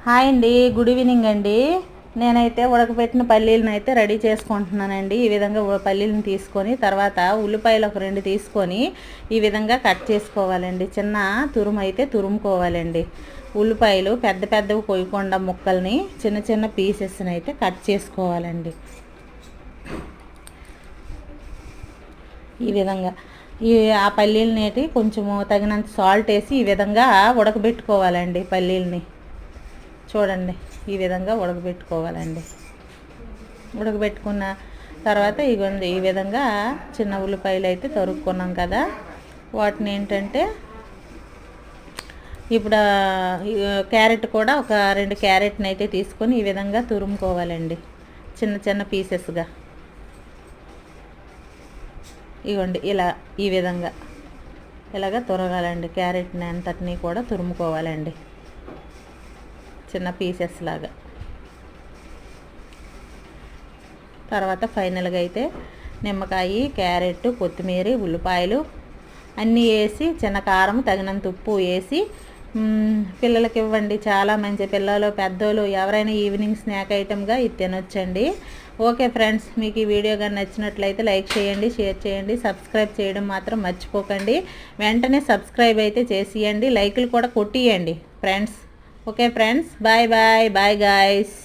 Hi అండి, good evening అండి. నేనైతే ఉడకబెట్టిన పల్లీలను అయితే రెడీ చేసుకుంటున్నానండి. ఈ విధంగా పల్లీలను తీసుకొని తర్వాత ఉల్లిపాయలు ఒక 2 తీసుకొని ఈ విధంగా కట్ చేసుకోవాలండి. చిన్న తురుము అయితే తురుముకోవాలండి. ఉల్లిపాయలు పెద్ద పెద్దవి కొయ్యకుండా ముక్కల్ని చిన్న చిన్న పీసెస్ని అయితే కట్ చేసుకోవాలండి. ఈ విధంగా ఆ పల్లీలనేటి కొంచెము తగినంత సాల్ట్ వేసి ఈ విధంగా ఉడకబెట్టుకోవాలండి. పల్లీలని చూడండి, ఈ విధంగా ఉడకబెట్టుకోవాలండి. ఉడకబెట్టుకున్న తర్వాత ఇగోండి ఈ విధంగా చిన్న ఉల్లిపాయలు అయితే తరుక్కున్నాం కదా, వాటిని ఏంటంటే ఇప్పుడు క్యారెట్ కూడా ఒక 2 క్యారెట్ని అయితే తీసుకొని ఈ విధంగా తురుముకోవాలండి చిన్న చిన్న పీసెస్గా. ఇవ్వండి ఇలా ఈ విధంగా ఇలాగ తురగాలండి. క్యారెట్ని అంతటినీ కూడా తురుముకోవాలండి చిన్న పీసెస్ లాగా. తర్వాత ఫైనల్గా అయితే నిమ్మకాయ, క్యారెట్, కొత్తిమీర, ఉల్లిపాయలు అన్నీ వేసి చిన్న కారం తగినంత ఉప్పు వేసి పిల్లలకి ఇవ్వండి. చాలా మంచి, పిల్లలు పెద్దోళ్ళు ఎవరైనా ఈవినింగ్ స్నాక్ ఐటమ్గా ఇది తినొచ్చండి. ఓకే ఫ్రెండ్స్, మీకు ఈ వీడియో కానీ నచ్చినట్లయితే లైక్ చేయండి, షేర్ చేయండి, సబ్స్క్రైబ్ చేయడం మాత్రం మర్చిపోకండి. వెంటనే సబ్స్క్రైబ్ అయితే చేసియండి, లైకులు కూడా కొట్టియండి friends. Okay friends, bye bye bye guys.